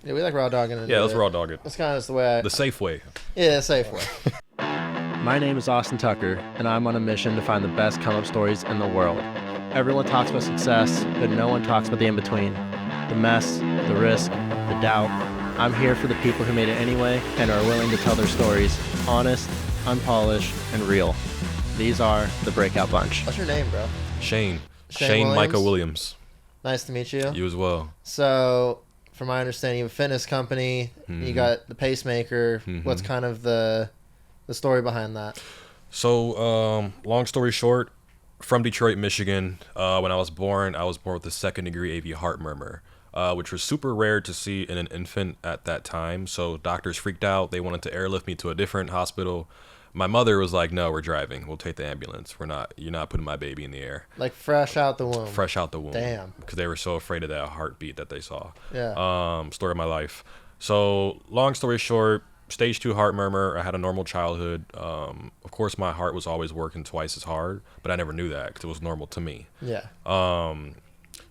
Yeah, we like raw dogging it. Yeah, let's raw dog it. That's kind of just the way The safe way. Yeah, safe way. My name is Austin Tucker, and I'm on a mission to find the best come-up stories in the world. Everyone talks about success, but no one talks about the in-between. The mess, the risk, the doubt. I'm here for the people who made it anyway and are willing to tell their stories honest, unpolished, and real. These are the Breakout Bunch. What's your name, bro? Shane Williams? Micah Williams. Nice to meet you. You as well. So, from my understanding, you have a fitness company. Mm-hmm. You got the Pacemaker. Mm-hmm. What's kind of the story behind that? So, long story short, from Detroit, Michigan. When I was born with a second-degree AV heart murmur, which was super rare to see in an infant at that time. So doctors freaked out. They wanted to airlift me to a different hospital. My mother was like, "No, we're driving. We'll take the ambulance. You're not putting my baby in the air." Like fresh out the womb. Fresh out the womb. Damn. Because they were so afraid of that heartbeat that they saw. Yeah. Story of my life. So long story short, stage 2 heart murmur. I had a normal childhood. Of course, my heart was always working twice as hard, but I never knew that because it was normal to me. Yeah.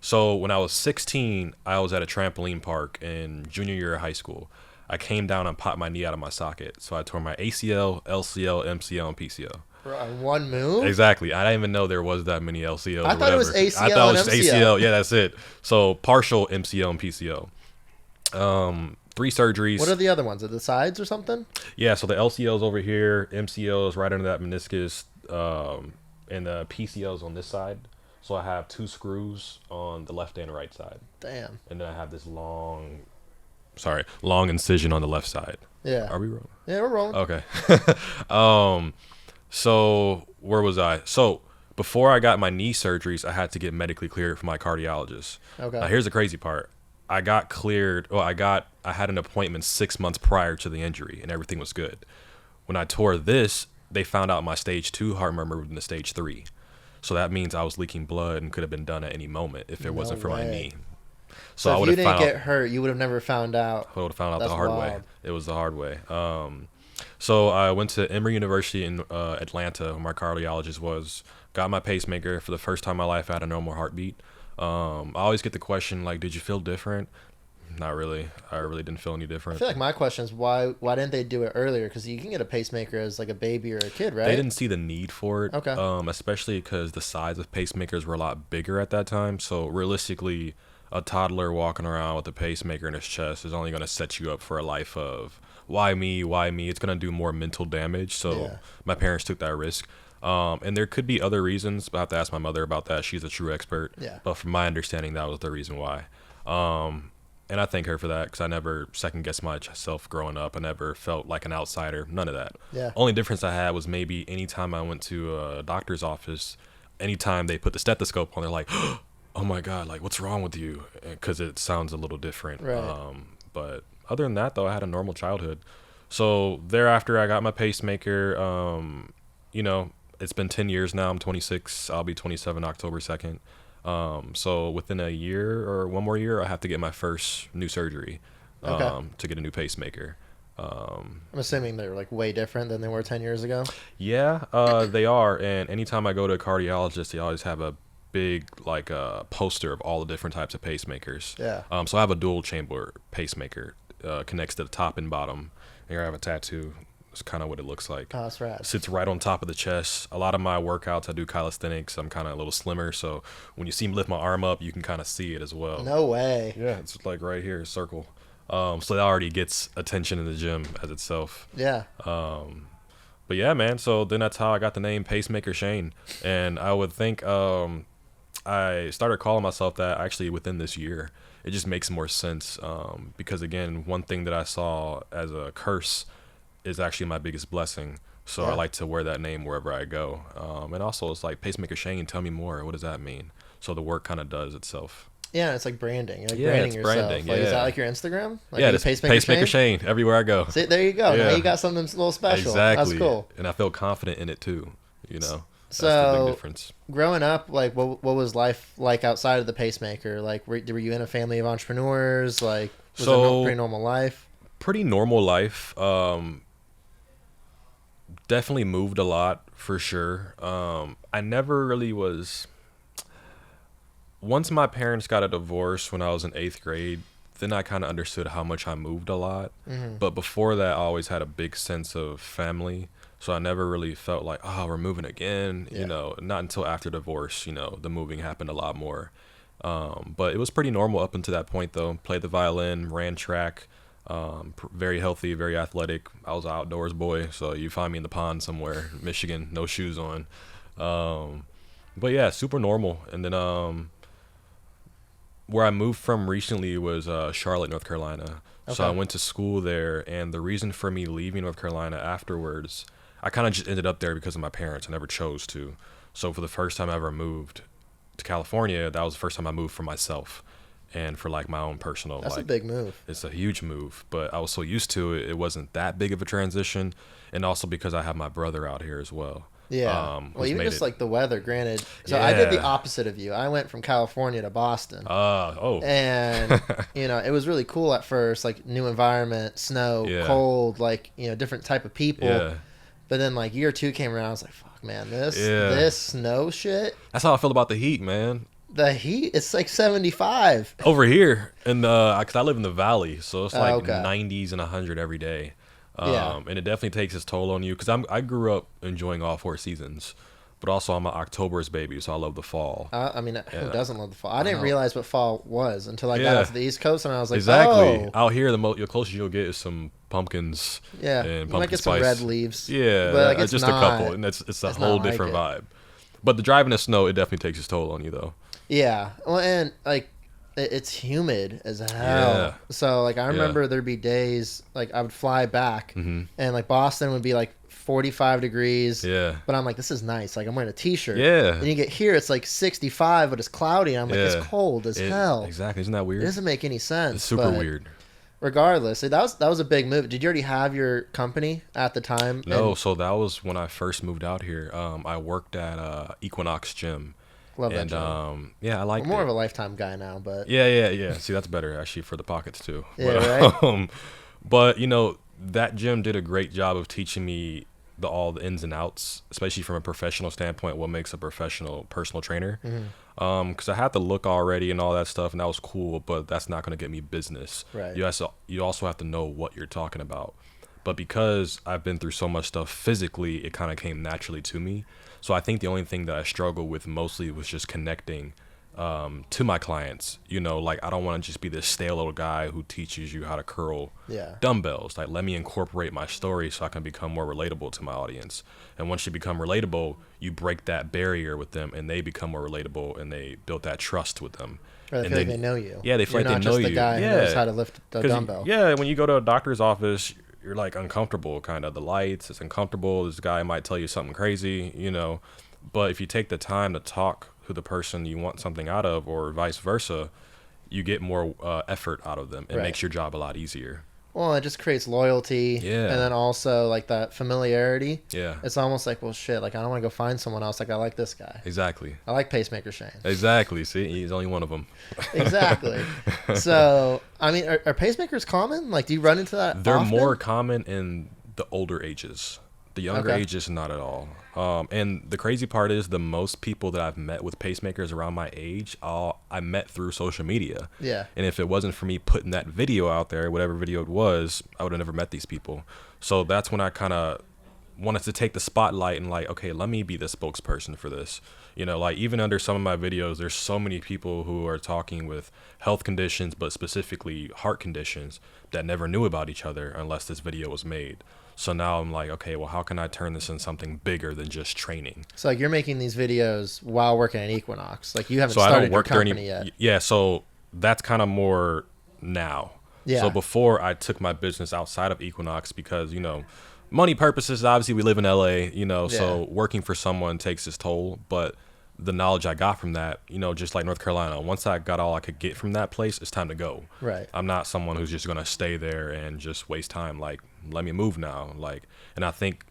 So when I was 16, I was at a trampoline park in junior year of high school. I came down and popped my knee out of my socket. So I tore my ACL, LCL, MCL, and PCL. Bro, on one move? Exactly. I didn't even know there was that many LCLs. I thought it was ACL I thought it was and MCL. ACL. Yeah, that's it. So partial MCL and PCL. 3 surgeries. What are the other ones? Are the sides or something? Yeah, so the LCL is over here. MCL is right under that meniscus. And the PCL is on this side. So I have 2 screws on the left and right side. Damn. And then I have this long incision on the left side. Yeah. Are we rolling? Yeah, we're rolling. Okay. So where was I? So before I got my knee surgeries, I had to get medically cleared for my cardiologist. Okay. Now here's the crazy part. I got cleared. I had an appointment 6 months prior to the injury, and everything was good. When I tore this, they found out my stage 2 heart murmur moved into stage 3. So that means I was leaking blood and could have been done at any moment if it wasn't for my knee. So if you didn't get hurt, you would have never found out. I would have found out That's the hard way. wild. It was the hard way. So I went to Emory University in Atlanta, where my cardiologist was. Got my pacemaker. For the first time in my life, I had a normal heartbeat. I always get the question, like, did you feel different? Not really. I really didn't feel any different. I feel like my question is why didn't they do it earlier? Because you can get a pacemaker as like a baby or a kid, right? They didn't see the need for it. Okay. Especially because the size of pacemakers were a lot bigger at that time. So realistically, a toddler walking around with a pacemaker in his chest is only going to set you up for a life of why me? Why me? It's going to do more mental damage. So my parents took that risk. And there could be other reasons, but I have to ask my mother about that. She's a true expert. Yeah. But from my understanding, that was the reason why. And I thank her for that because I never second-guessed myself growing up. I never felt like an outsider. None of that. Yeah. Only difference I had was maybe anytime I went to a doctor's office, anytime they put the stethoscope on, they're like, oh, my God, like, what's wrong with you? Because it sounds a little different. Right. But other than that, though, I had a normal childhood. So thereafter, I got my pacemaker. It's been 10 years now. I'm 26. I'll be 27 October 2nd. So within a year or one more year, I have to get my first new surgery to get a new pacemaker. I'm assuming they're like way different than they were 10 years ago. Yeah, they are. And anytime I go to a cardiologist, they always have a big poster of all the different types of pacemakers. Yeah. So I have a dual chamber pacemaker, connects to the top and bottom. Here I have a tattoo. It's kind of what it looks like. Oh, that's rad. Sits right on top of the chest. A lot of my workouts, I do calisthenics. I'm kind of a little slimmer, so when you see me lift my arm up, you can kind of see it as well. No way. Yeah, it's like right here, circle. So that already gets attention in the gym as itself. Yeah. But yeah, man. So then that's how I got the name Pacemaker Shane, and I would think I started calling myself that actually within this year. It just makes more sense because again, one thing that I saw as a curse is actually my biggest blessing. So I like to wear that name wherever I go. And also it's like Pacemaker Shane, tell me more. What does that mean? So the work kind of does itself. Yeah, it's like branding. You're like Yeah, branding it's yourself. branding, Like, is yeah. that like your Instagram? Like Yeah, you it's Pacemaker Shane? Shane everywhere I go. See, there you go. Yeah. Now you got something a little special. Exactly. That's cool. And I feel confident in it too, That's the So, big difference. growing up, like, what was life like outside of the pacemaker? Like, were you in a family of entrepreneurs? Like, was it a pretty normal life? Pretty normal life. Definitely moved a lot for sure. I never really was. Once my parents got a divorce when I was in 8th grade, then I kind of understood how much I moved a lot. Mm-hmm. But before that, I always had a big sense of family. So I never really felt like, oh, we're moving again. Yeah. You know, not until after divorce, you know, the moving happened a lot more. But it was pretty normal up until that point, though. Played the violin, ran track, very healthy, very athletic. I was an outdoors boy, so you find me in the pond somewhere, Michigan, no shoes on. But yeah, super normal. And then where I moved from recently was Charlotte, North Carolina. Okay. So I went to school there, and the reason for me leaving North Carolina afterwards, I kind of just ended up there because of my parents. I never chose to. So for the first time I ever moved to California, that was the first time I moved for myself and for like my own personal. That's like, a big move. It's a huge move, but I was so used to it, it wasn't that big of a transition. And also because I have my brother out here as well. Yeah. Well, even just like the weather, granted. So Yeah. I did the opposite of you. I went from California to Boston. And, you know, it was really cool at first, like new environment, snow, Yeah. cold, like, you know, different type of people. Yeah. But then like year 2 came around, I was like, fuck, man, this snow shit. That's how I feel about the heat, man. The heat, it's like 75. Over here, and because I live in the valley, so it's like Okay. 90s and 100 every day. Yeah. And it definitely takes its toll on you, because I grew up enjoying all 4 seasons, but also I'm an October's baby, so I love the fall. I mean, Yeah. who doesn't love the fall? I didn't know. realize what fall was until I got Yeah. out to the East Coast, and I was like, Exactly. oh. Out here, the closest you'll get is some pumpkins. Yeah, and you pumpkin might get spice. some red leaves. Yeah, but like, it's just not, a couple, and it's a it's whole not like different it. vibe. But the driving in snow, it definitely takes its toll on you, though. Yeah, well, and like it's humid as hell. Yeah. So like I remember there'd be days like I would fly back, Mm-hmm. and like Boston would be like 45 degrees. Yeah. But I'm like, this is nice. Like I'm wearing a t-shirt. Yeah. And you get here, it's like 65, but it's cloudy. And I'm like, Yeah. it's cold as hell. Exactly. Isn't that It weird? doesn't make any sense. It's super but weird. Regardless, that was a big move. Did you already have your company at the time? No, And so that was when I first moved out here. I worked at Equinox Gym. love that And job. yeah, I like I'm more of a Lifetime guy now, but Yeah. See, that's better actually for the pockets too. Yeah, But, but you know, that gym did a great job of teaching me all the ins and outs, especially from a professional standpoint, what makes a professional personal trainer. Mm-hmm. Because I had the look already and all that stuff, and that was cool, but that's not going to get me business. Right. You also have to know what you're talking about. But because I've been through so much stuff physically, it kind of came naturally to me. So I think the only thing that I struggled with mostly was just connecting to my clients. You know, like I don't want to just be this stale little guy who teaches you how to curl yeah. dumbbells. Like, let me incorporate my story so I can become more relatable to my audience. And once you become relatable, you break that barrier with them, and they become more relatable, and they build that trust with them. Or they And feel like then- they know you. Yeah, they feel You're like they not know just you. the guy who Yeah. knows how to lift the 'Cause dumbbell. yeah, when you go to a doctor's office, you're like uncomfortable, kind of the lights, it's uncomfortable. This guy might tell you something crazy, you know. But if you take the time to talk to the person you want something out of, or vice versa, you get more effort out of them. It Right. makes your job a lot easier. Well, it just creates loyalty. Yeah. And then also like that familiarity. Yeah, It's almost like, well, shit, like I don't want to go find someone else. Like I like this guy. exactly. I like Pacemaker Shane. Exactly. See, he's only one of them. Exactly. So, I mean, are pacemakers common? Like, do you run into that They're often? more common in the older ages. The younger Okay. ages, not at all. And the crazy part is the most people that I've met with pacemakers around my age, I met through social media. Yeah. And if it wasn't for me putting that video out there, whatever video it was, I would have never met these people. So that's when I kind of wanted to take the spotlight and like, okay, let me be the spokesperson for this. You know, like even under some of my videos, there's so many people who are talking with health conditions, but specifically heart conditions, that never knew about each other unless this video was made. So now I'm like, okay, well, how can I turn this into something bigger than just training? So, like, you're making these videos while working at Equinox. Like, you haven't So I started don't work your there company yet. Yeah, so that's kind of more now. Yeah. So before I took my business outside of Equinox because, you know, money purposes, obviously we live in LA, you know, so Yeah. working for someone takes its toll. But the knowledge I got from that, you know, just like North Carolina, once I got all I could get from that place, it's time to go. Right. I'm not someone who's just going to stay there and just waste time. Like, let me move now. Like, and I think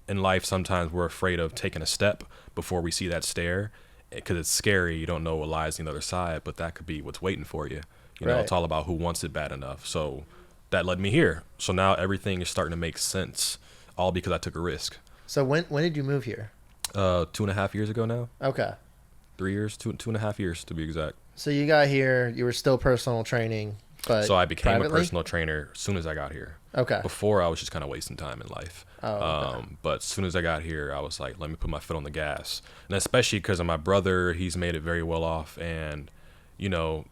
in life, sometimes we're afraid of taking a step before we see that stare because it's scary. You don't know what lies on the other side, but that could be what's waiting for you. You know, Right. it's all about who wants it bad enough. So that led me here. So now everything is starting to make sense, all because I took a risk. So, when did you move here? 2.5 years ago now. Okay. 3 years, 2.5 years to be exact. So, you got here, you were still personal training But so I became privately? a personal trainer as soon as I got here. Okay. Before, I was just kind of wasting time in life. Okay. But as soon as I got here, I was like, let me put my foot on the gas. And especially because of my brother, he's made it very well off. And, you know,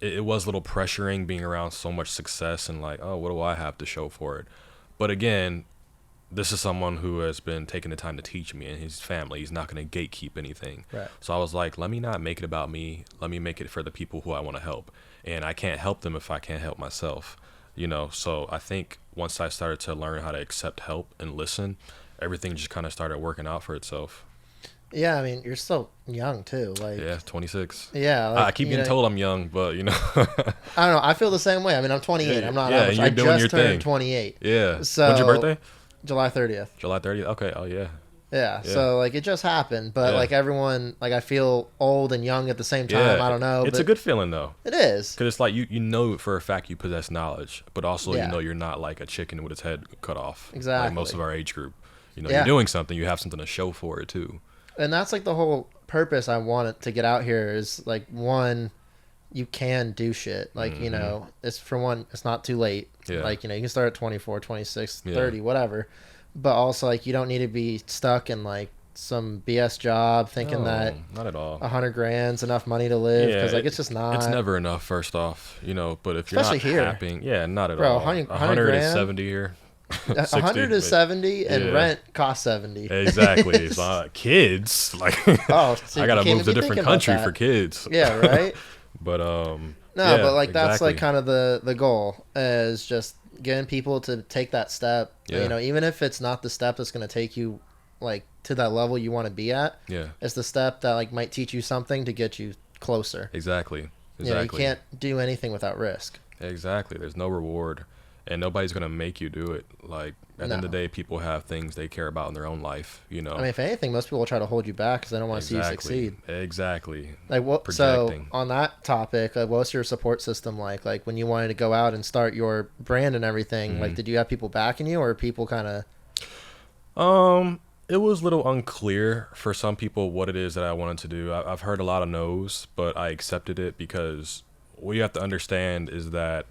it was a little pressuring being around so much success and like, oh, what do I have to show for it? But again, this is someone who has been taking the time to teach me, and his family. He's not going to gatekeep anything. Right. So I was like, let me not make it about me. Let me make it for the people who I want to help. And I can't help them if I can't help myself. You know, so I think once I started to learn how to accept help and listen, everything just kind of started working out for itself. Yeah, I mean, you're still young too. Like, Yeah, 26. Yeah, I keep getting told I'm young, but you know. I don't know. I feel the same way. I mean, I'm 28. I'm not. Yeah, and you're doing I your just turned thing. 28. Yeah. So, when's your birthday? July 30th. July 30th. Okay. Oh yeah. Yeah. So like it just happened, but like everyone, like I feel old and young at the same time. I don't know. It's a good feeling though. It is. Because it's like you know for a fact you possess knowledge, but also Yeah. you know you're not like a chicken with its head cut off. Exactly. Like most of our age group. You know, Yeah. you're doing something, you have something to show for it too. And that's like the whole purpose I wanted to get out here is like, one, you can do shit. Like, you know, it's for one, it's not too late. Yeah. Like, you know, you can start at 24, 26, Yeah. 30, whatever. But also like you don't need to be stuck in like some BS job thinking No, that not at all. 100 grand's enough money to live, because like it's just not. It's never enough. First off, you know, but if Especially you're not here. happy, not at Bro, all. 100 100 is grand? 70 here. 60, 100 is 70 and Yeah. rent costs 70. Exactly. So, kids, like, Oh, so I gotta you can't move to a even different think about country that. for kids. Yeah, right. But No, yeah, but like that's exactly. like kind of the goal is just getting people to take that step. Yeah. You know, even if it's not the step that's going to take you like to that level you want to be at. Yeah. It's the step that like might teach you something to get you closer. Exactly. You know, you can't do anything without risk. Exactly. There's no reward, and nobody's gonna make you do it. Like at the end of the day, people have things they care about in their own life. You know. I mean, if anything, most people will try to hold you back because they don't want to see you succeed. Exactly. Like what? Projecting. So on that topic, like, what's your support system like? Like when you wanted to go out and start your brand and everything, like did you have people backing you, or people kind of? It was a little unclear for some people what it is that I wanted to do. I've heard a lot of no's, but I accepted it because what you have to understand is that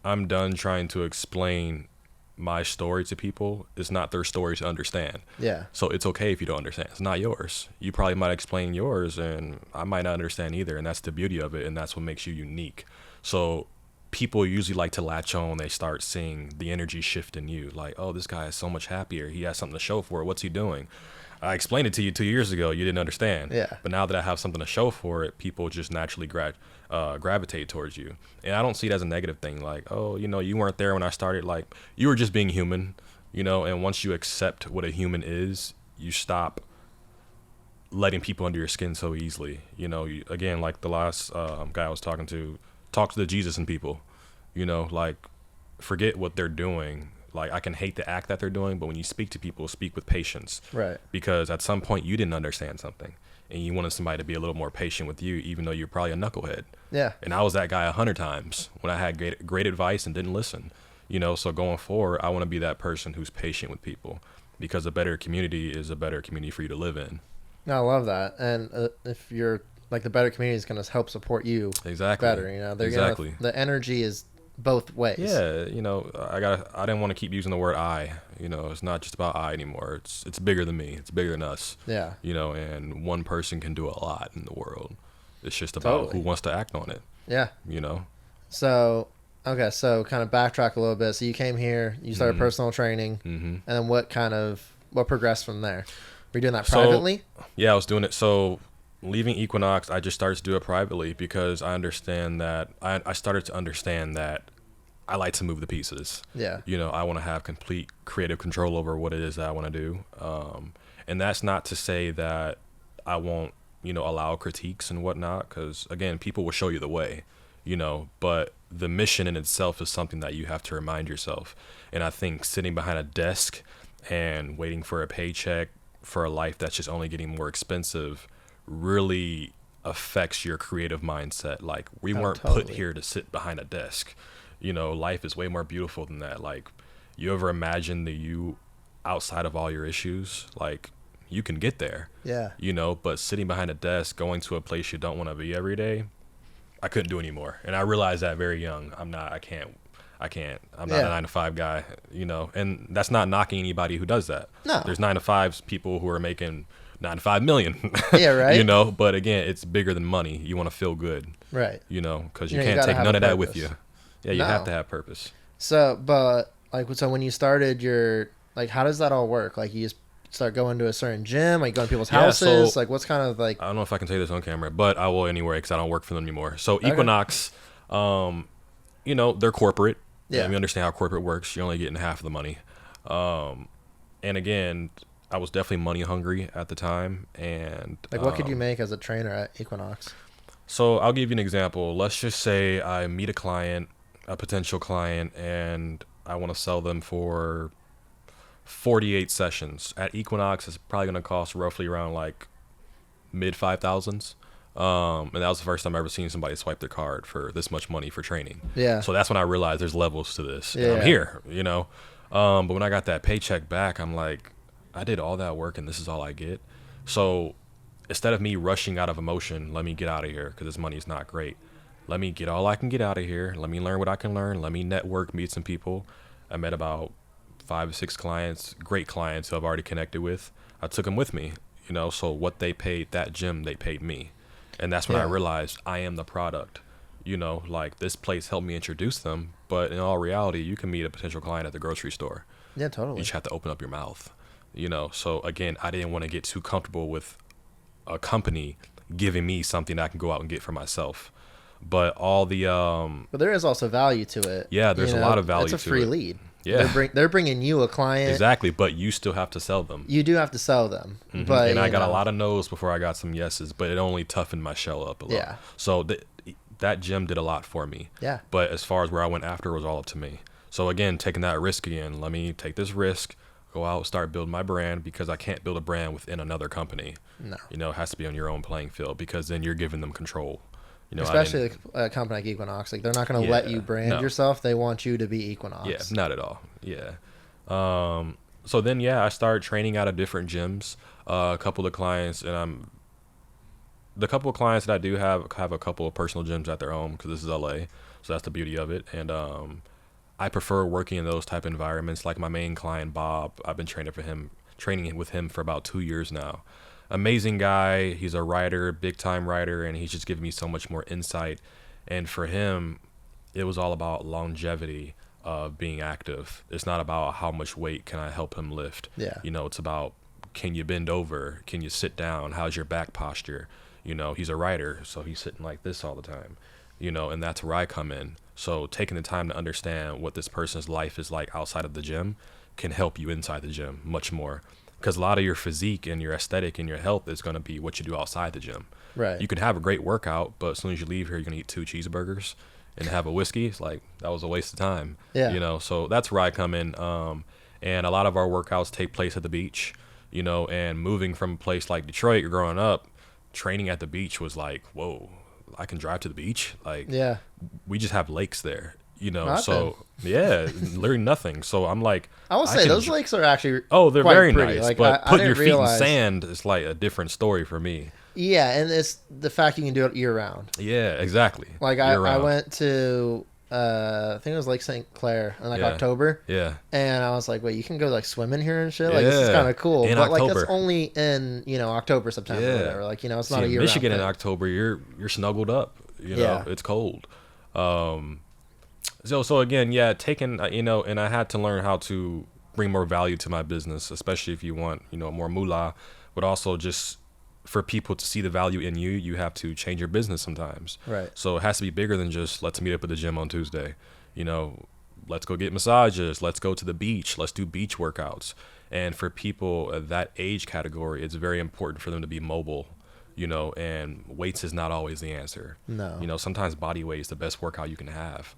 I'm done trying to explain my story to people. It's not their story to understand. Yeah. So it's okay if you don't understand. It's not yours. You probably might explain yours, and I might not understand either, and that's the beauty of it, and that's what makes you unique. So people usually like to latch on when they start seeing the energy shift in you. Like, oh, this guy is so much happier. He has something to show for it. What's he doing? I explained it to you 2 years ago. You didn't understand. Yeah. But now that I have something to show for it, people just naturally gravitate towards you. And I don't see it as a negative thing. Like, oh, you know, you weren't there when I started. Like, you were just being human, you know. And once you accept what a human is, you stop letting people under your skin so easily. You know, again, like the last guy I was talking to, talk to the Jesus in people. You know, like, forget what they're doing. Like, I can hate the act that they're doing, but when you speak to people, speak with patience. Right. Because at some point you didn't understand something, and you wanted somebody to be a little more patient with you, even though you're probably a knucklehead. Yeah. And I was that guy 100 times when I had great advice and didn't listen. You know, so going forward, I want to be that person who's patient with people, because a better community is a better community for you to live in. No, I love that. And if you're like, the better community is going to help support you Exactly. better. You know, they're Exactly. the energy is both ways. Yeah, you know, I didn't want to keep using the word I. You know, it's not just about I anymore. It's bigger than me. It's bigger than us. Yeah. You know, and one person can do a lot in the world. It's just about who wants to act on it. Yeah. You know. So, okay, so kind of backtrack a little bit. So you came here, you started personal training, and then what progressed from there? Were you doing that privately? Yeah, I was doing it. So leaving Equinox, I just started to do it privately because I understand that I started to understand that I like to move the pieces. Yeah. You know, I want to have complete creative control over what it is that I want to do. And that's not to say that I won't, you know, allow critiques and whatnot, because again, people will show you the way, you know, but the mission in itself is something that you have to remind yourself. And I think sitting behind a desk and waiting for a paycheck for a life that's just only getting more expensive really affects your creative mindset. Like, we weren't put here to sit behind a desk. You know, life is way more beautiful than that. Like, you ever imagine the you outside of all your issues? Like, you can get there. Yeah. You know, but sitting behind a desk, going to a place you don't want to be every day, I couldn't do anymore. And I realized that very young. I'm not a 9-to-5 guy, you know, and that's not knocking anybody who does that. No. There's 9-to-5s people who are making 9-to-5 million. Yeah, right. You know, but again, it's bigger than money. You want to feel good. Right. You know, because You you know, you can't gotta take have none a of that with purpose. you. Yeah, you No. have to have purpose. So, but like, so when you started your, like, how does that all work? Like, you just start going to a certain gym, like going to people's houses, like what's kind of like, I don't know if I can say this on camera, but I will anyway because I don't work for them anymore. So Equinox, you know, they're corporate. Yeah. And we understand how corporate works. You're only getting half of the money. And again, I was definitely money hungry at the time. And like what could you make as a trainer at Equinox? So I'll give you an example. Let's just say I meet a potential client, and I want to sell them for 48 sessions. At Equinox, it's probably going to cost roughly around like mid 5,000s. And that was the first time I ever seen somebody swipe their card for this much money for training. Yeah. So that's when I realized there's levels to this. Yeah. And I'm here, you know. But when I got that paycheck back, I'm like, I did all that work and this is all I get. So instead of me rushing out of emotion, let me get out of here because this money is not great. Let me get all I can get out of here. Let me learn what I can learn. Let me network, meet some people. I met about 5 or 6 clients, great clients who I've already connected with. I took them with me, you know, so what they paid that gym, they paid me. And that's when I realized I am the product. You know, like this place helped me introduce them, but in all reality, you can meet a potential client at the grocery store. Yeah, totally. You just have to open up your mouth, you know. So again, I didn't want to get too comfortable with a company giving me something I can go out and get for myself. But all the but there is also value to it. Yeah, there's a lot of value to it. It's a free lead. Yeah, they're bringing you a client. Exactly, but you still have to sell them. You do have to sell them, but and I got a lot of no's before I got some yeses, but it only toughened my shell up a lot. Yeah. So that gym did a lot for me. Yeah. But as far as where I went after, it was all up to me. So again, taking that risk again, let me take this risk, go out, start building my brand, because I can't build a brand within another company. No. You know, it has to be on your own playing field, because then you're giving them control. You know, especially a company like Equinox, like they're not going to let you brand yourself. They want you to be Equinox. Yeah, not at all. Yeah. So then, I started training out of different gyms. A couple of clients, and the couple of clients that I do have a couple of personal gyms at their home, because this is LA, so that's the beauty of it. And I prefer working in those type of environments. Like my main client, Bob, I've been training with him for about 2 years now. Amazing guy. He's a writer, big time writer, and he's just given me so much more insight. And for him, it was all about longevity of being active. It's not about how much weight can I help him lift. Yeah. You know, it's about, can you bend over? Can you sit down? How's your back posture? You know, he's a writer, so he's sitting like this all the time. You know, and that's where I come in. So taking the time to understand what this person's life is like outside of the gym can help you inside the gym much more. Because a lot of your physique and your aesthetic and your health is going to be what you do outside the gym. Right. You can have a great workout, but as soon as you leave here, you're going to eat 2 cheeseburgers and have a whiskey. It's like, that was a waste of time. Yeah. You know, so that's where I come in. And a lot of our workouts take place at the beach, you know, and moving from a place like Detroit growing up, training at the beach was like, whoa, I can drive to the beach. Like, yeah, we just have lakes there. You know, Nothing. so literally nothing. So I'm like, I will say those lakes are actually they're quite very pretty. nice. Like, but I putting your didn't feet realize... in sand is like a different story for me. Yeah, and it's the fact you can do it year round. Yeah, exactly. Like I went to I think it was Lake St. Clair in like October. Yeah. And I was like, wait, you can go like swimming here and shit. Like this is kind of cool. In but October. like that's only in October, September, or whatever. Like it's not a year. Michigan round in thing. October, you're snuggled up. You know, it's cold. So again, taking and I had to learn how to bring more value to my business, especially if you want more moolah, but also just for people to see the value in you, you have to change your business sometimes. Right. So it has to be bigger than just let's meet up at the gym on Tuesday. Let's go get massages. Let's go to the beach. Let's do beach workouts. And for people that age category, it's very important for them to be mobile. And weights is not always the answer. No. Sometimes body weight is the best workout you can have.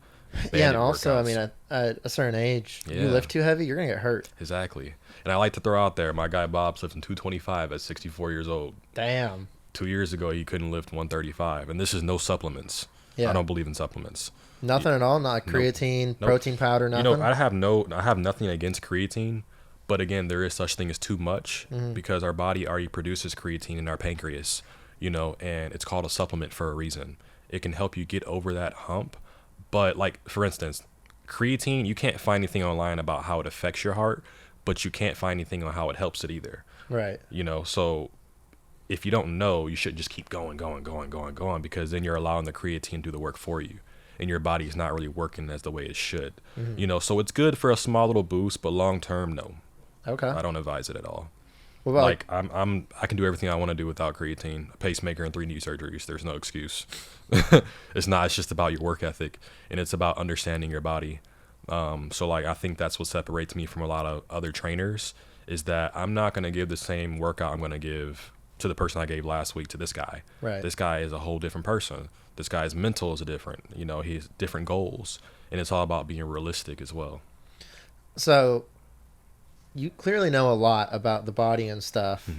Yeah, and also, I mean, at a certain age, you lift too heavy, you're gonna get hurt. Exactly. And I like to throw out there, my guy Bob's lifting 225 at 64 years old. Damn. 2 years ago, he couldn't lift 135, and this is no supplements. Yeah. I don't believe in supplements. Nothing at all. Not creatine, protein powder, nothing. I have nothing against creatine, but again, there is such thing as too much because our body already produces creatine in our pancreas. And it's called a supplement for a reason. It can help you get over that hump. But like, for instance, creatine, you can't find anything online about how it affects your heart, but you can't find anything on how it helps it either. Right. You know, so if you don't know, you should just keep going, because then you're allowing the creatine to do the work for you, and your body is not really working as the way it should. You know, so it's good for a small little boost, but long term, no. Okay. I don't advise it at all. What about like I can do everything I want to do without creatine, a pacemaker, and 3 knee surgeries. There's no excuse. It's just about your work ethic, and it's about understanding your body. So like, I think that's what separates me from a lot of other trainers, is that I'm not going to give the same workout I'm going to give to the person I gave last week to this guy. Right. This guy is a whole different person. This guy's mental is different. You know, he has different goals, and it's all about being realistic as well. So you clearly know a lot about the body and stuff.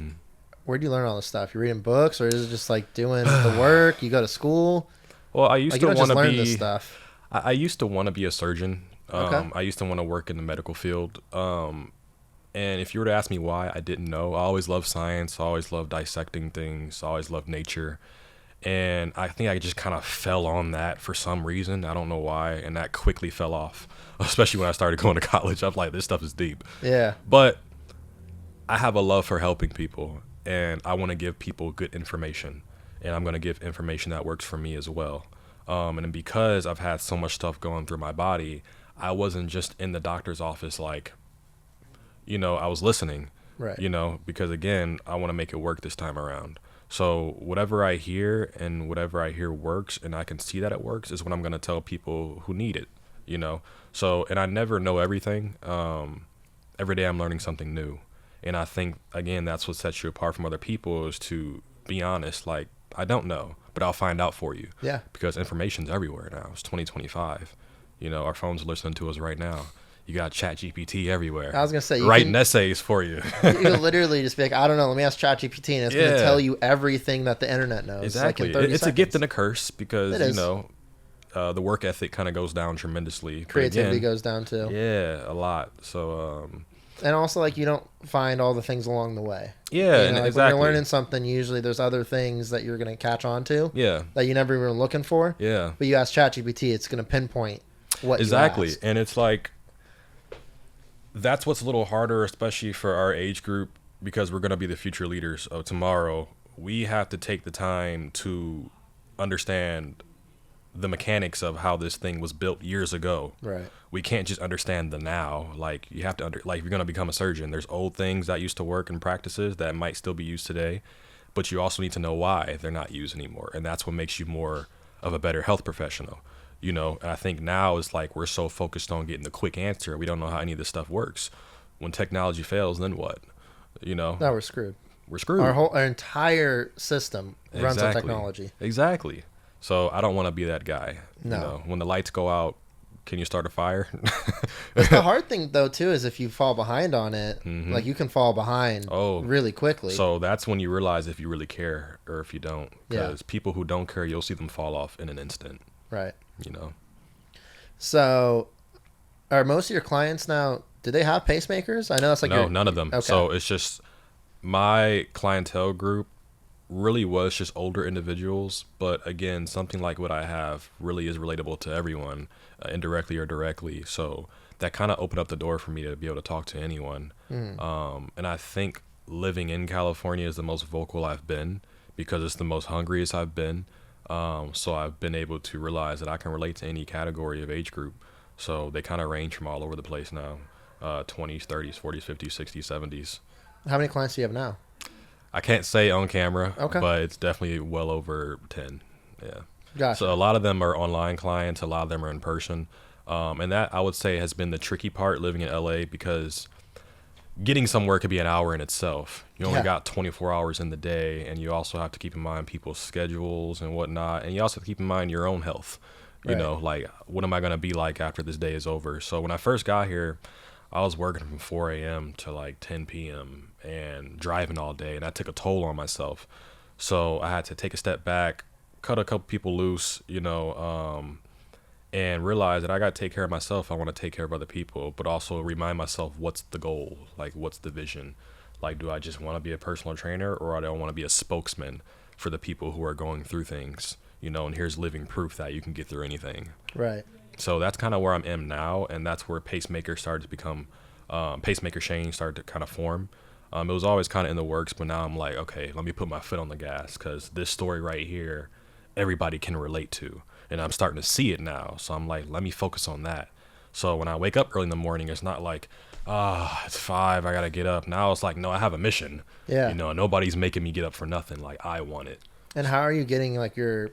Where'd you learn all this stuff? You reading books, or is it just like doing the work? You go to school? Well, I used like, to want to be this stuff. I used to want to be a surgeon. Okay. I used to want to work in the medical field. And if you were to ask me why, I didn't know. I always loved science. I always loved dissecting things. I always loved nature. And I think I just kind of fell on that for some reason. I don't know why. And that quickly fell off, especially when I started going to college. I'm like, this stuff is deep. Yeah. But I have a love for helping people, and I want to give people good information. And I'm going to give information that works for me as well. And because I've had so much stuff going through my body, I wasn't just in the doctor's office like, you know, I was listening, Right. you know, because again, I want to make it work this time around. So whatever I hear and whatever I hear works, and I can see that it works, is what I'm going to tell people who need it, you know. So, and I never know everything. Every day I'm learning something new. And I think, again, that's what sets you apart from other people, is to be honest. Like, I don't know, but I'll find out for you. Yeah. Because information's everywhere now. It's 2025. You know, our phones are listening to us right now. You got ChatGPT everywhere. I was going to say, writing essays for you. You can literally just be like, I don't know, let me ask ChatGPT, and it's going to tell you everything that the internet knows. Exactly. Like in 30 it's seconds. a gift and a curse, because, you know, the work ethic kind of goes down tremendously. Creativity goes down too. Yeah, a lot. So, and also, like, you don't find all the things along the way. Yeah, you know, like exactly. When you're learning something, usually there's other things that you're going to catch on to. Yeah. That you never even looking for. Yeah. But you ask ChatGPT, it's going to pinpoint what exactly. you asked. And it's like, that's what's a little harder, especially for our age group, because we're going to be the future leaders of tomorrow. We have to take the time to understand the mechanics of how this thing was built years ago. Right. We can't just understand the now. Like, you have to like, if you're going to become a surgeon, there's old things that used to work and practices that might still be used today, but you also need to know why they're not used anymore. And that's what makes you more of a better health professional. You know, and I think now it's like we're so focused on getting the quick answer, we don't know how any of this stuff works. When technology fails, then what? You know? Now we're screwed. We're screwed. Our entire system runs on technology. Exactly. So I don't want to be that guy. No. You know, when the lights go out, can you start a fire? The hard thing, though, too, is if you fall behind on it, like, you can fall behind really quickly. So that's when you realize if you really care or if you don't. Because people who don't care, you'll see them fall off in an instant. Right. You know. So, are most of your clients now, do they have pacemakers? I know that's like no, none of them. Okay. So it's just my clientele group really was just older individuals. But again, something like what I have really is relatable to everyone, indirectly or directly. So that kind of opened up the door for me to be able to talk to anyone. And I think living in California is the most vocal I've been, because it's the most hungriest I've been. So I've been able to realize that I can relate to any category of age group. So they kind of range from all over the place now. 20s, 30s, 40s, 50s, 60s, 70s. How many clients do you have now? I can't say on camera, okay, but it's definitely well over 10. Yeah. Gotcha. So a lot of them are online clients. A lot of them are in person. And that, I would say, has been the tricky part living in LA, because getting somewhere could be an hour in itself. You only got 24 hours in the day, and you also have to keep in mind people's schedules and whatnot, and you also have to keep in mind your own health. You know, like, what am I going to be like after this day is over? So when I first got here, I was working from 4 a.m. to like 10 p.m. and driving all day, and that took a toll on myself. So I had to take a step back, cut a couple people loose, you know, and realize that I got to take care of myself. I want to take care of other people, but also remind myself, what's the goal? Like, what's the vision? Like, do I just want to be a personal trainer, or do I want to be a spokesman for the people who are going through things? and here's living proof that you can get through anything. Right. So that's kind of where I'm in now, and that's where Pacemaker started to become, Pacemaker Shane started to kind of form. It was always kind of in the works, but now I'm like, okay, let me put my foot on the gas, because this story right here, everybody can relate to, and I'm starting to see it now. So I'm like, let me focus on that. So when I wake up early in the morning, it's not like, it's 5, I gotta get up. Now it's like, no, I have a mission. Yeah. Nobody's making me get up for nothing. Like, I want it. And how are you getting like your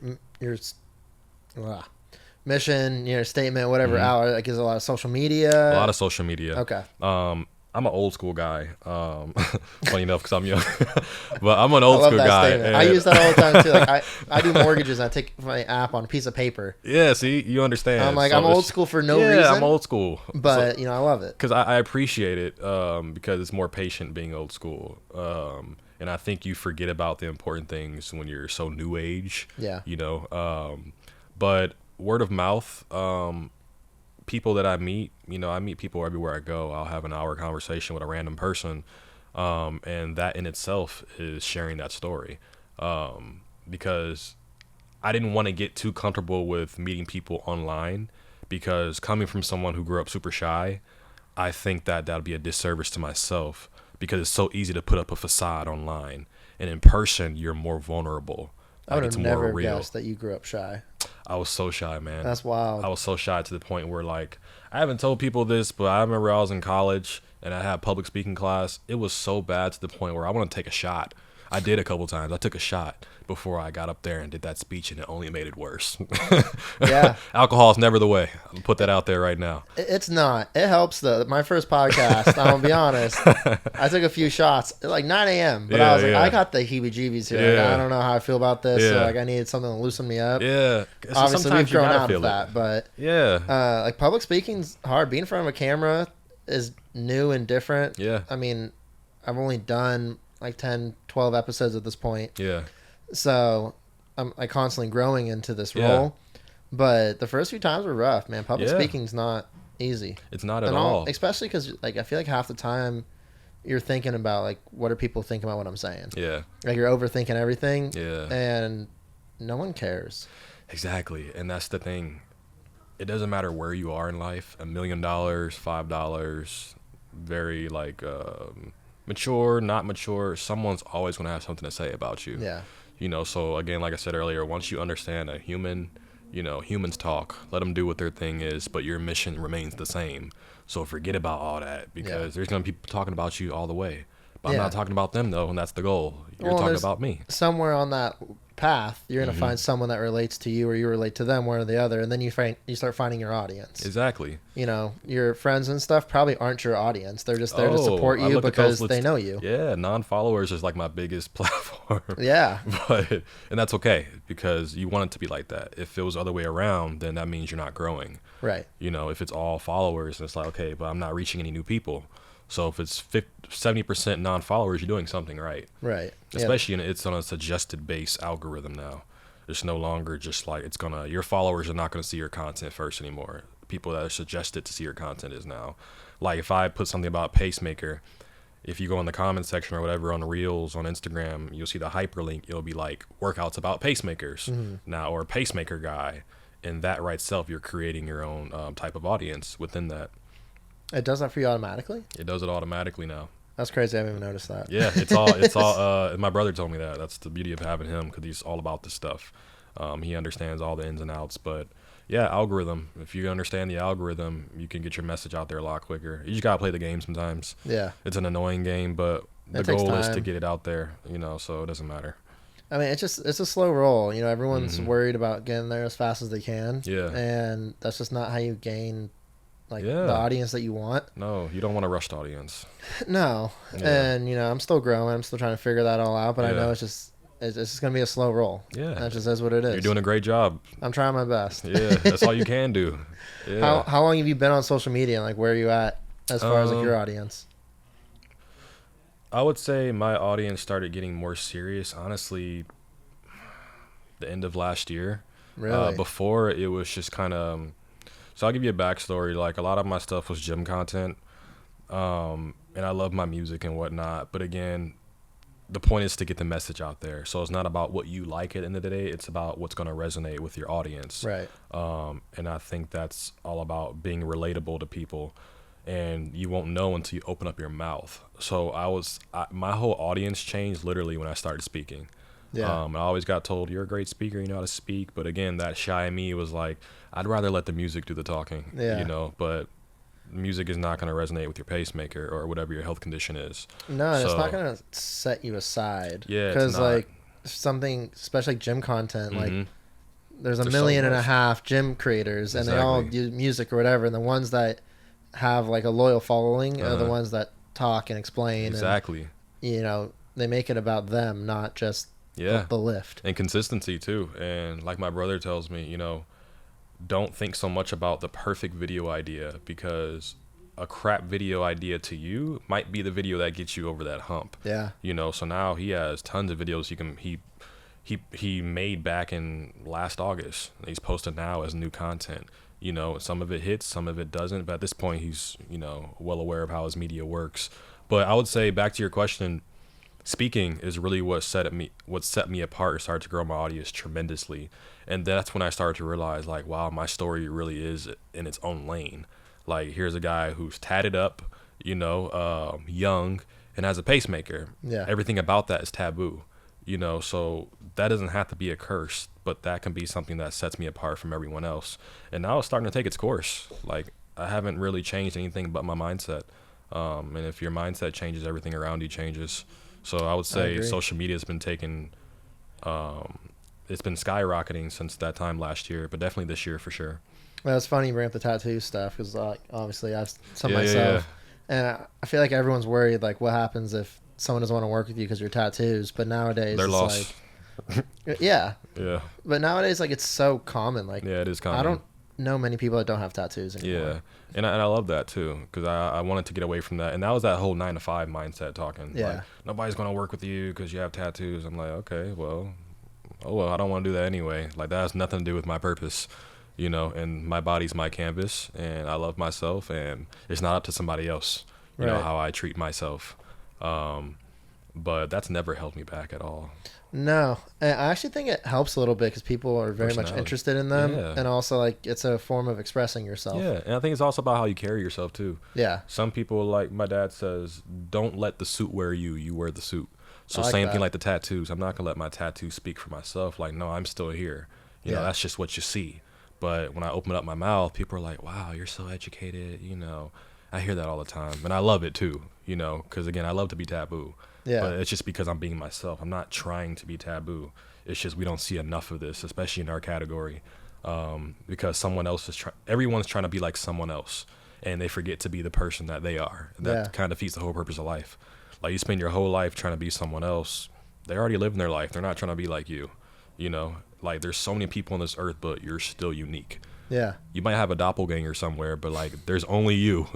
mission, statement, whatever out? Like, is it a lot of social media? A lot of social media. Okay. I'm an old school guy. Funny enough, because I'm young, but I'm an old school guy. I use that all the time too. Like I do mortgages, and I take my app on a piece of paper. Yeah, see, you understand. I'm like, I'm old school for no reason. Yeah, I'm old school, but I love it because I appreciate it because it's more patient being old school. And I think you forget about the important things when you're so new age. Yeah. But word of mouth. People that I meet, I meet people everywhere I go. I'll have an hour conversation with a random person, and that in itself is sharing that story, because I didn't want to get too comfortable with meeting people online, because coming from someone who grew up super shy, I think that that'll be a disservice to myself, because it's so easy to put up a facade online, and in person you're more vulnerable. I would have never guessed that you grew up shy. I was so shy, man. That's wild. I was so shy to the point where, like, I haven't told people this, but I remember I was in college and I had public speaking class. It was so bad to the point where I want to take a shot. I did a couple times. I took a shot before I got up there and did that speech, and it only made it worse. Yeah. Alcohol is never the way. I'll put that out there right now. It's not. It helps, though. My first podcast, I'm going to be honest, I took a few shots at like 9 a.m., but I was like, I got the heebie-jeebies here. Yeah. Like, I don't know how I feel about this, so like I needed something to loosen me up. Yeah. Obviously, we've grown out of that, but yeah. like public speaking's hard. Being in front of a camera is new and different. Yeah. I mean, I've only done like 10, 12 episodes at this point. Yeah. So I'm like constantly growing into this role. But the first few times were rough, man. Public speaking's not easy. It's not at all. Especially because like I feel like half the time you're thinking about like what are people thinking about what I'm saying. Yeah. Like you're overthinking everything. Yeah. And no one cares. Exactly. And that's the thing. It doesn't matter where you are in life. $1 million, $5, very like mature, not mature, someone's always going to have something to say about you. Yeah. So again, like I said earlier, once you understand a human, humans talk, let them do what their thing is, but your mission remains the same. So forget about all that, because there's going to be people talking about you all the way. But I'm not talking about them, though, and that's the goal. You're talking about me. Somewhere on that path, you're going to find someone that relates to you, or you relate to them, one or the other, and then you start finding your audience. Exactly. Your friends and stuff probably aren't your audience. They're just there to support you because they know you. Yeah, non-followers is like my biggest platform. Yeah. And that's okay, because you want it to be like that. If it was the other way around, then that means you're not growing. Right. If it's all followers, and it's like, okay, but I'm not reaching any new people. So if it's 70% non-followers, you're doing something right. Right. Especially it's on a suggested base algorithm now. It's no longer just like your followers are not going to see your content first anymore. People that are suggested to see your content is now. Like if I put something about Pacemaker, if you go in the comment section or whatever on Reels on Instagram, you'll see the hyperlink. It'll be like workouts about pacemakers now, or pacemaker guy. And that right itself, you're creating your own type of audience within that. It does that for you automatically? It does it automatically now. That's crazy. I haven't even noticed that. Yeah, it's all. My brother told me that. That's the beauty of having him, because he's all about this stuff. He understands all the ins and outs. But yeah, algorithm. If you understand the algorithm, you can get your message out there a lot quicker. You just gotta play the game sometimes. Yeah, it's an annoying game, but the goal is to get it out there. So it doesn't matter. I mean, it's a slow roll. Everyone's worried about getting there as fast as they can. Yeah, and that's just not how you gain. The audience that you want. No, you don't want a rushed audience. No. Yeah. And, I'm still growing. I'm still trying to figure that all out. But I know it's just going to be a slow roll. Yeah. That just is what it is. You're doing a great job. I'm trying my best. Yeah, that's all you can do. Yeah. How long have you been on social media? And, where are you at as far as, your audience? I would say my audience started getting more serious, honestly, the end of last year. Really? Before, it was just kind of... So I'll give you a backstory. A lot of my stuff was gym content, and I love my music and whatnot. But again, the point is to get the message out there. So it's not about what you like at the end of the day. It's about what's going to resonate with your audience. Right. And I think that's all about being relatable to people. And you won't know until you open up your mouth. So my whole audience changed literally when I started speaking. Yeah. I always got told, you're a great speaker, you know how to speak. But again, that shy me was like, I'd rather let the music do the talking, you know, but music is not going to resonate with your pacemaker or whatever your health condition is. No, it's not going to set you aside. Yeah, because like something, especially like gym content, Mm-hmm. like there's a million and a half gym creators, and they all do music or whatever. And the ones that have like a loyal following are the ones that talk and explain. Exactly. And, you know, they make it about them, not just the lift. And consistency too. And like my brother tells me, you know, don't think so much about the perfect video idea, because a crap video idea to you might be the video that gets you over that hump. Yeah. You know, so now he has tons of videos he made back in last August. He's posted now as new content. You know, some of it hits, some of it doesn't. But at this point, he's, you know, well aware of how his media works. But I would say, back to your question, speaking is really what set me apart and started to grow my audience tremendously. And that's when I started to realize, like, wow, my story really is in its own lane. Like, here's a guy who's tatted up, you know, young, and has a pacemaker. Yeah. Everything about that is taboo, you know, so that doesn't have to be a curse, but that can be something that sets me apart from everyone else. And now it's starting to take its course. Like, I haven't really changed anything but my mindset. And if your mindset changes, everything around you changes. So I would say social media has been it's been skyrocketing since that time last year, but definitely this year for sure. Well, it's funny you bring up the tattoo stuff, because obviously I have some myself. And I feel like everyone's worried, like, what happens if someone doesn't want to work with you because you're tattoos? But nowadays they're it's lost. Like, yeah. But nowadays, like, it's so common. Like, yeah, it is common. I don't know many people that don't have tattoos anymore. Yeah, and I love that too, because I wanted to get away from that, and that was that whole 9-to-5 mindset talking. Yeah. Like, nobody's gonna work with you because you have tattoos. I'm like, okay, well, I don't want to do that anyway. Like, that has nothing to do with my purpose, you know. And my body's my canvas, and I love myself, and it's not up to somebody else, you know, how I treat myself. But that's never held me back at all. No, I actually think it helps a little bit, because people are very much interested in them, and also, like, it's a form of expressing yourself. Yeah, and I think it's also about how you carry yourself too. Yeah. Some people, like my dad says, don't let the suit wear you. You wear the suit. So same thing like the tattoos. I'm not gonna let my tattoos speak for myself. Like, no, I'm still here. You know, that's just what you see. But when I open up my mouth, people are like, wow, you're so educated. You know, I hear that all the time, and I love it too. You know, because again, I love to be taboo. Yeah. But it's just because I'm being myself. I'm not trying to be taboo. It's just we don't see enough of this, especially in our category, because someone else everyone's trying to be like someone else, and they forget to be the person that they are. That kind of defeats the whole purpose of life. Like, you spend your whole life trying to be someone else. They're already living their life. They're not trying to be like you. You know, like, there's so many people on this earth, but you're still unique. Yeah. You might have a doppelganger somewhere, but like, there's only you.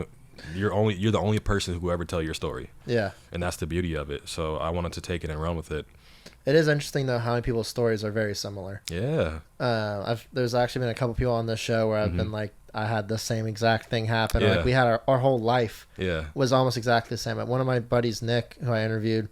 You're the only person who ever tell your story. Yeah. And that's the beauty of it. So I wanted to take it and run with it. It is interesting though how many people's stories are very similar. Yeah. There's actually been a couple people on this show where I've been like, I had the same exact thing happen. Yeah. Like, we had our whole life was almost exactly the same. One of my buddies, Nick, who I interviewed,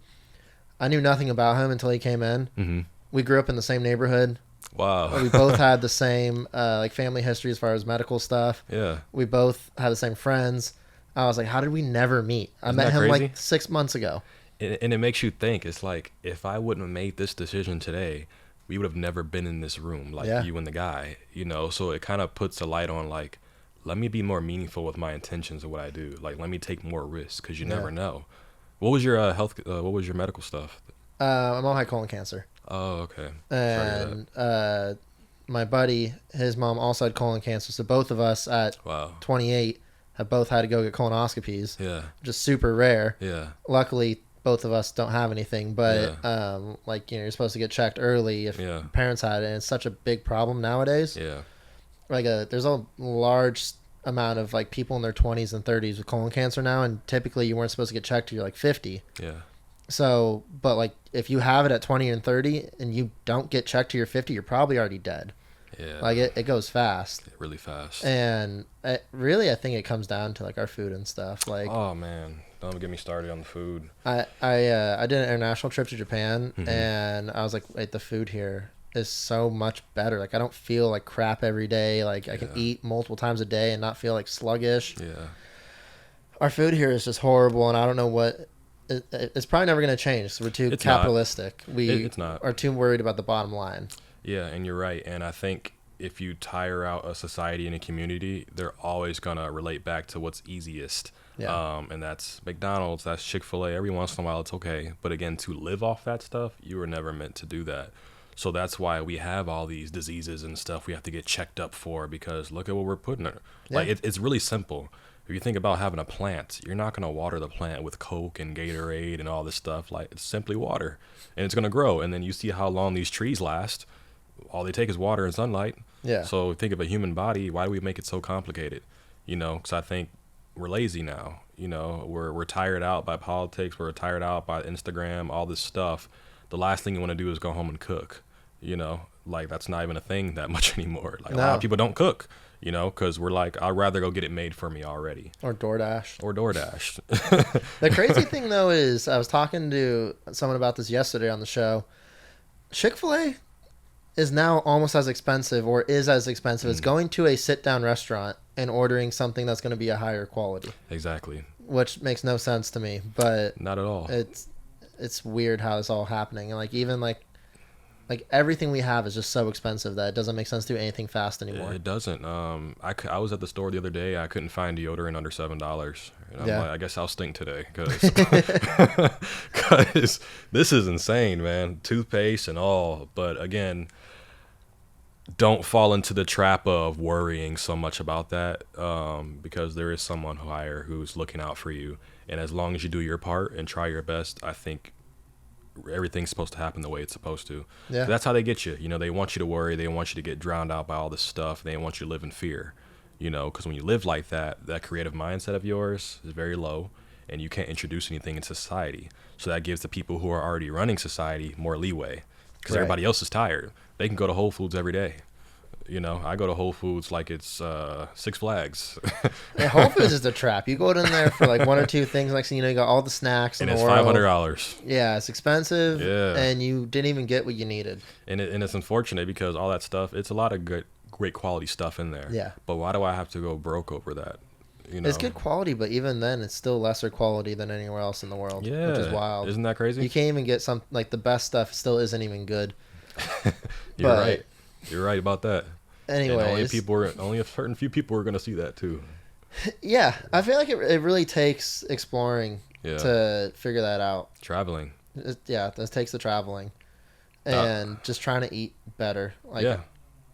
I knew nothing about him until he came in. Mm-hmm. We grew up in the same neighborhood. Wow. We both had the same like family history as far as medical stuff. Yeah. We both had the same friends. I was like, how did we never meet? I met him like 6 months ago. And it makes you think, it's like, if I wouldn't have made this decision today, we would have never been in this room, like you and the guy, you know? So it kind of puts a light on, like, let me be more meaningful with my intentions of what I do. Like, let me take more risks, because you never know. What was your what was your medical stuff? I'm on high colon cancer. Oh, okay. And my buddy, his mom also had colon cancer. So both of us at 28 have both had to go get colonoscopies. Yeah. Just super rare. Yeah. Luckily, both of us don't have anything, but like, you know, you're supposed to get checked early if parents had it, and it's such a big problem nowadays. Yeah. Like, there's a large amount of like people in their 20s and 30s with colon cancer now, and typically you weren't supposed to get checked till you're like 50. Yeah. So, but like, if you have it at 20 and 30 and you don't get checked till you're 50, you're probably already dead. Yeah. Like it goes fast. Really fast. And I think it comes down to like our food and stuff. Like, oh man, don't get me started on the food. I did an international trip to Japan, and I was like, wait, the food here is so much better. Like I don't feel like crap every day. Like I can eat multiple times a day and not feel like sluggish. Yeah. Our food here is just horrible, and I don't know what. It's probably never going to change. So we're too capitalistic. It's not. Are too worried about the bottom line. Yeah, and you're right. And I think if you tire out a society and a community, they're always going to relate back to what's easiest. Yeah. And that's McDonald's, that's Chick-fil-A. Every once in a while, it's okay. But again, to live off that stuff, you were never meant to do that. So that's why we have all these diseases and stuff we have to get checked up for, because look at what we're putting in. Yeah. Like it's really simple. If you think about having a plant, you're not going to water the plant with Coke and Gatorade and all this stuff. Like it's simply water, and it's going to grow. And then you see how long these trees last. All they take is water and sunlight. Yeah. So think of a human body. Why do we make it so complicated? You know, because I think we're lazy now. You know, we're tired out by politics. We're tired out by Instagram, all this stuff. The last thing you want to do is go home and cook. You know, like that's not even a thing that much anymore. Like a lot of people don't cook. You know, because we're like, I'd rather go get it made for me already. Or DoorDash. The crazy thing, though, is I was talking to someone about this yesterday on the show. Chick-fil-A is now almost as expensive, or is as expensive as going to a sit-down restaurant and ordering something that's going to be a higher quality. Exactly. Which makes no sense to me, but... not at all. It's weird how it's all happening. And like even like everything we have is just so expensive that it doesn't make sense to do anything fast anymore. It doesn't. I was at the store the other day. I couldn't find deodorant under $7. And I'm like, I guess I'll stink today because this is insane, man. Toothpaste and all. But again, don't fall into the trap of worrying so much about that, because there is someone higher who's looking out for you. And as long as you do your part and try your best, I think everything's supposed to happen the way it's supposed to. Yeah. That's how they get you. You know, they want you to worry. They want you to get drowned out by all this stuff. They want you to live in fear, you know, because when you live like that, that creative mindset of yours is very low, and you can't introduce anything into society. So that gives the people who are already running society more leeway, because everybody else is tired. They can go to Whole Foods every day. You know, I go to Whole Foods like it's Six Flags. Yeah, Whole Foods is the trap. You go in there for like one or two things. Next thing you know, you got all the snacks in the world. And it's $500. Yeah, it's expensive. Yeah. And you didn't even get what you needed. And it's unfortunate because all that stuff, it's a lot of great quality stuff in there. Yeah. But why do I have to go broke over that? You know? It's good quality, but even then, it's still lesser quality than anywhere else in the world. Yeah. Which is wild. Isn't that crazy? You can't even get some, like the best stuff still isn't even good. You're right. You're right about that. Anyways, and only a certain few people are going to see that too. Yeah, I feel like it really takes exploring to figure that out. Traveling. This takes the traveling, and just trying to eat better. Like,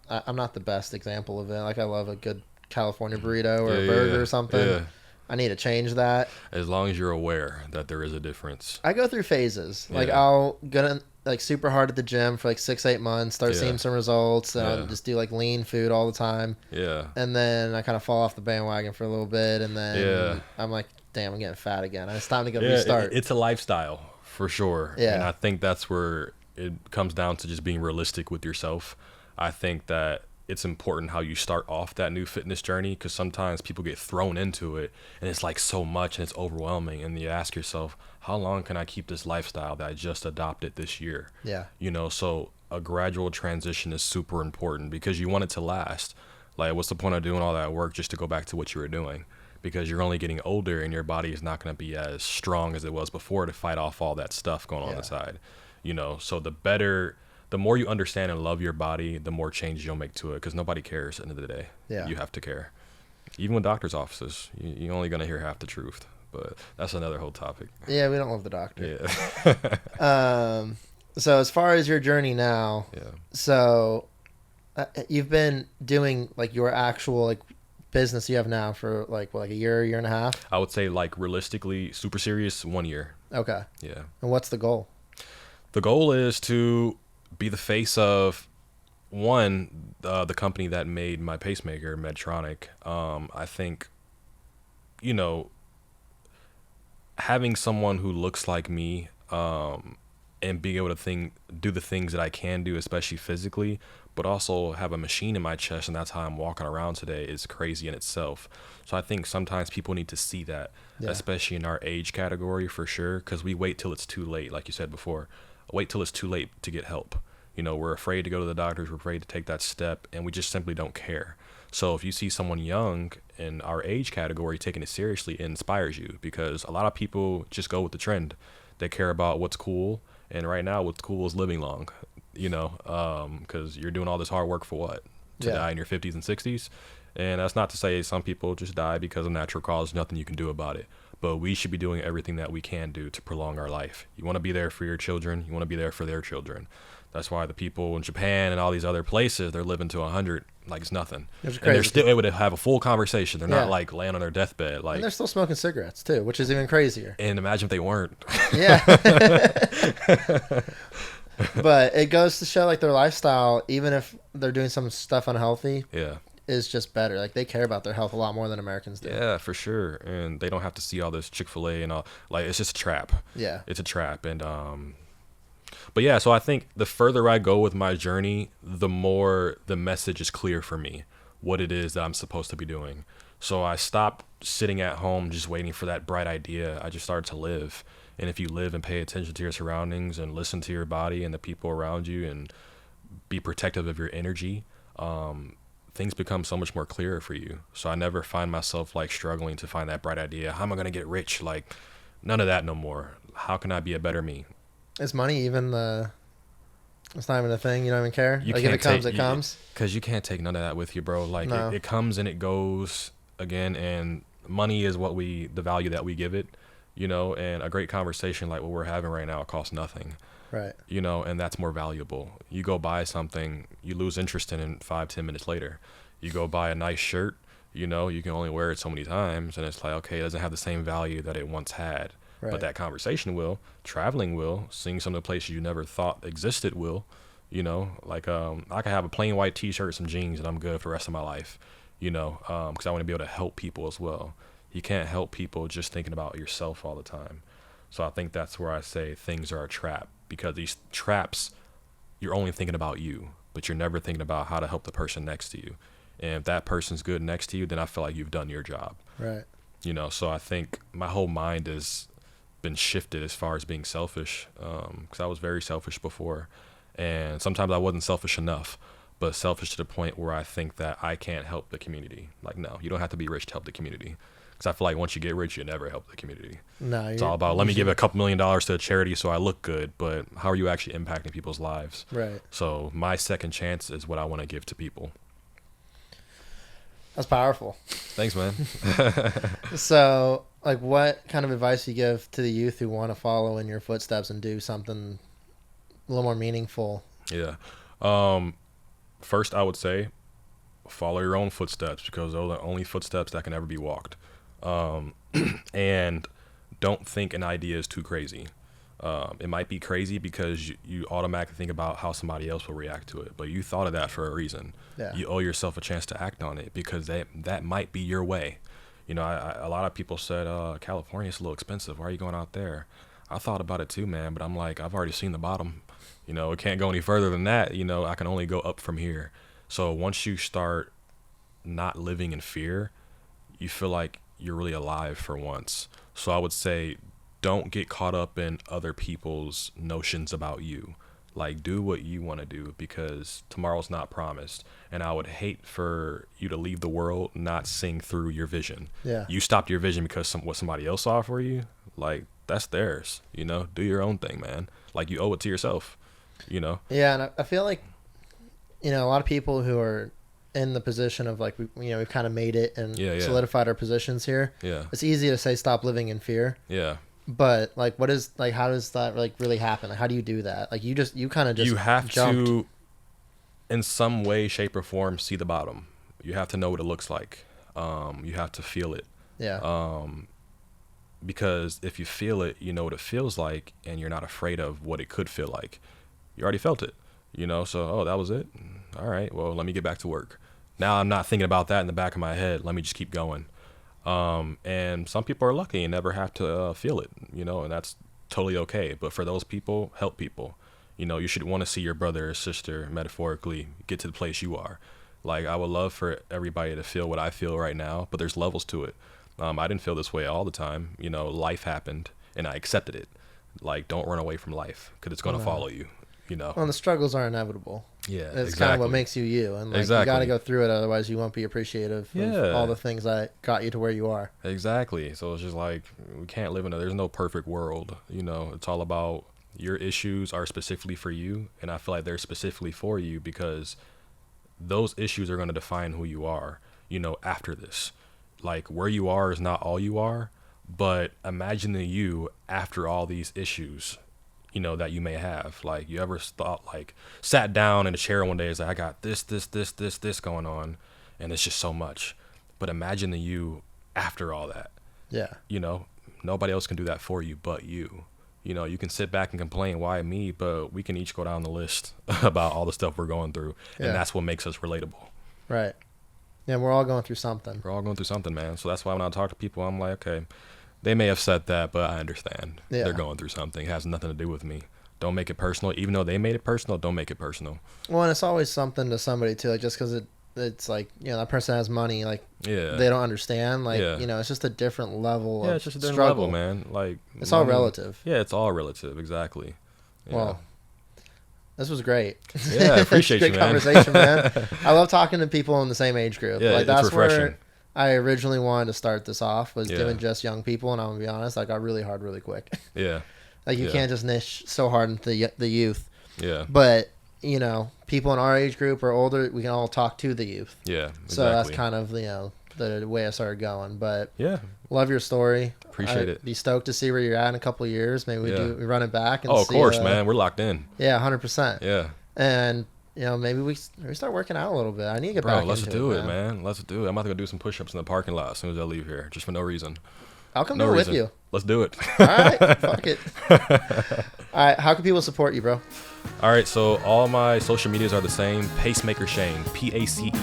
I'm not the best example of it. Like, I love a good California burrito or a burger or something. Yeah. I need to change that. As long as you're aware that there is a difference. I go through phases. Like, I'll go like super hard at the gym for like 6-8 months, start seeing some results, and I'll just do like lean food all the time. Yeah. And then I kind of fall off the bandwagon for a little bit, and then I'm like, damn, I'm getting fat again. It's time to go restart. It's a lifestyle for sure. Yeah. And I think that's where it comes down to just being realistic with yourself. I think that it's important how you start off that new fitness journey, because sometimes people get thrown into it and it's like so much and it's overwhelming, and you ask yourself, how long can I keep this lifestyle that I just adopted this year? Yeah. You know, so a gradual transition is super important because you want it to last. Like, what's the point of doing all that work just to go back to what you were doing? Because you're only getting older and your body is not going to be as strong as it was before to fight off all that stuff going on inside. You know, so the more you understand and love your body, the more changes you'll make to it, because nobody cares at the end of the day. Yeah. You have to care. Even with doctors' offices, you're only going to hear half the truth. But that's another whole topic. Yeah, we don't love the doctor. Yeah. So as far as your journey now, so you've been doing like your actual like business you have now for like what, like a year and a half? I would say like realistically, super serious, 1 year. Okay. Yeah. And what's the goal? The goal is to be the face of the company that made my pacemaker, Medtronic. I think, you know, having someone who looks like me, and being able to do the things that I can do, especially physically, but also have a machine in my chest, and that's how I'm walking around today, is crazy in itself. So I think sometimes people need to see that, especially in our age category, for sure, because we wait till it's too late, like you said before. Wait till it's too late to get help. You know, we're afraid to go to the doctors, we're afraid to take that step, and we just simply don't care. So if you see someone young in our age category taking it seriously, it inspires you, because a lot of people just go with the trend. They care about what's cool, and right now what's cool is living long, you know, because you're doing all this hard work for what? To die in your 50s and 60s? And that's not to say some people just die because of natural cause, nothing you can do about it. But we should be doing everything that we can do to prolong our life. You want to be there for your children, you want to be there for their children. That's why the people in Japan and all these other places, they're living to 100 like it's nothing. It's crazy. And they're still able to have a full conversation. They're not like laying on their deathbed. Like, and they're still smoking cigarettes too, which is even crazier. And imagine if they weren't. Yeah. But it goes to show like their lifestyle, even if they're doing some stuff unhealthy, is just better. Like they care about their health a lot more than Americans do. Yeah, for sure. And they don't have to see all this Chick-fil-A and all. Like, it's just a trap. Yeah. It's a trap. And but yeah, so I think the further I go with my journey, the more the message is clear for me, what it is that I'm supposed to be doing. So I stopped sitting at home just waiting for that bright idea. I just started to live. And if you live and pay attention to your surroundings and listen to your body and the people around you and be protective of your energy, things become so much more clearer for you. So I never find myself like struggling to find that bright idea. How am I going to get rich? Like, none of that no more. How can I be a better me? Is money even it's not even a thing? You don't even care? You like if it comes, it comes? Because you can't take none of that with you, bro. Like no. it comes and it goes again, and money is the value that we give it, you know, and a great conversation like what we're having right now, it costs nothing. Right. You know, and that's more valuable. You go buy something, you lose interest in it 5-10 minutes later. You go buy a nice shirt, you know, you can only wear it so many times, and it's like, okay, it doesn't have the same value that it once had. Right. But that conversation will, traveling will, seeing some of the places you never thought existed will, you know, like I can have a plain white t-shirt, some jeans, and I'm good for the rest of my life, you know, because I want to be able to help people as well. You can't help people just thinking about yourself all the time. So I think that's where I say things are a trap, because these traps, you're only thinking about you, but you're never thinking about how to help the person next to you. And if that person's good next to you, then I feel like you've done your job. Right. You know, so I think my whole mind has been shifted as far as being selfish, because I was very selfish before, and sometimes I wasn't selfish enough, but selfish to the point where I think that I can't help the community. Like, no, you don't have to be rich to help the community, because I feel like once you get rich, you never help the community. No, it's all about, let me give a couple $1 million to a charity so I look good, but how are you actually impacting people's lives? Right. So my second chance is what I want to give to people. That's powerful. Thanks, man. So, like, what kind of advice do you give to the youth who want to follow in your footsteps and do something a little more meaningful? Yeah. First, I would say follow your own footsteps, because those are the only footsteps that can ever be walked. And don't think an idea is too crazy. It might be crazy because you automatically think about how somebody else will react to it, but you thought of that for a reason. Yeah. You owe yourself a chance to act on it, because that might be your way. You know, a lot of people said, California's a little expensive. Why are you going out there? I thought about it too, man, but I'm like, I've already seen the bottom. You know, it can't go any further than that. You know, I can only go up from here. So once you start not living in fear, you feel like you're really alive for once. So I would say, don't get caught up in other people's notions about you. Like, do what you want to do, because tomorrow's not promised. And I would hate for you to leave the world not seeing through your vision. Yeah. You stopped your vision because what somebody else saw for you, like, that's theirs. You know, do your own thing, man. Like, you owe it to yourself, you know? Yeah, and I feel like, you know, a lot of people who are in the position of, like, we've kind of made it and solidified our positions here. Yeah. It's easy to say stop living in fear. Yeah. But, like, how does that, like, really happen? Like, how do you do that? Like, you kind of just you have jumped. to, in some way, shape, or form, see the bottom. You have to know what it looks like. You have to feel it. Yeah. Because if you feel it, you know what it feels like, and you're not afraid of what it could feel like. You already felt it, you know? So, that was it? All right, well, let me get back to work. Now I'm not thinking about that in the back of my head. Let me just keep going. And some people are lucky and never have to feel it, you know, and that's totally okay. But for those people, help people. You know, you should want to see your brother or sister, metaphorically, get to the place you are. Like, I would love for everybody to feel what I feel right now, but there's levels to it. I didn't feel this way all the time. You know, life happened, and I accepted it. Like, don't run away from life, because it's going to follow you, you know. Well, the struggles are inevitable. Yeah, it's kind of what makes you you. And, like, you got to go through it, otherwise you won't be appreciative of all the things that got you to where you are. Exactly. So it's just like, we can't live there's no perfect world. You know, it's all about your issues are specifically for you, and I feel like they're specifically for you because those issues are going to define who you are, you know, after this. Like, where you are is not all you are, but imagine the you after all these issues, you know, that you may have. Like, you ever thought, like, sat down in a chair one day, it's like, I got this going on, and it's just so much. But imagine the you after all that. Yeah. You know, nobody else can do that for you but you. You know, you can sit back and complain, why me? But we can each go down the list about all the stuff we're going through. And that's what makes us relatable. Right. Yeah, we're all going through something. We're all going through something, man. So that's why when I talk to people, I'm like, okay, they may have said that, but I understand. Yeah. They're going through something. It has nothing to do with me. Don't make it personal. Even though they made it personal, don't make it personal. Well, and it's always something to somebody, too. Like, just because it's like, you know, that person has money, like, they don't understand. Like, you know, it's just a different level of it's just a different struggle. level, man. Like, it's all relative. Yeah, it's all relative. Exactly. Yeah. Well, this was great. Yeah, I appreciate you, man. Great conversation, man. I love talking to people in the same age group. Yeah, like, that's it's refreshing. where I originally wanted to start this off, was doing just young people, and I'm going to be honest, I got really hard really quick. Yeah. Like, you can't just niche so hard into the youth. Yeah. But, you know, people in our age group or older, we can all talk to the youth. Yeah, exactly. So that's kind of, you know, the way I started going. But yeah, love your story. Appreciate it. Be stoked to see where you're at in a couple of years. Maybe we run it back. And of course, man. We're locked in. Yeah, 100%. Yeah. And, you know, maybe we start working out a little bit. I need to get back into it, let's do it, man. Let's do it. I'm about to go do some push-ups in the parking lot as soon as I leave here, just for no reason. I'll come do it with you. Let's do it. All right. Fuck it. All right. How can people support you, bro? All right. So all my social medias are the same. Pacemaker Shane. PACEMAKER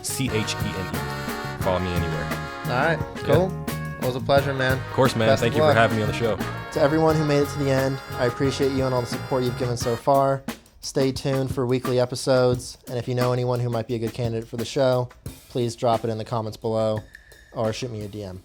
CHENE. Follow me anywhere. All right. Cool. Yeah. It was a pleasure, man. Of course, man. Thank you for having me on the show. To everyone who made it to the end, I appreciate you and all the support you've given so far. Stay tuned for weekly episodes. And if you know anyone who might be a good candidate for the show, please drop it in the comments below or shoot me a DM.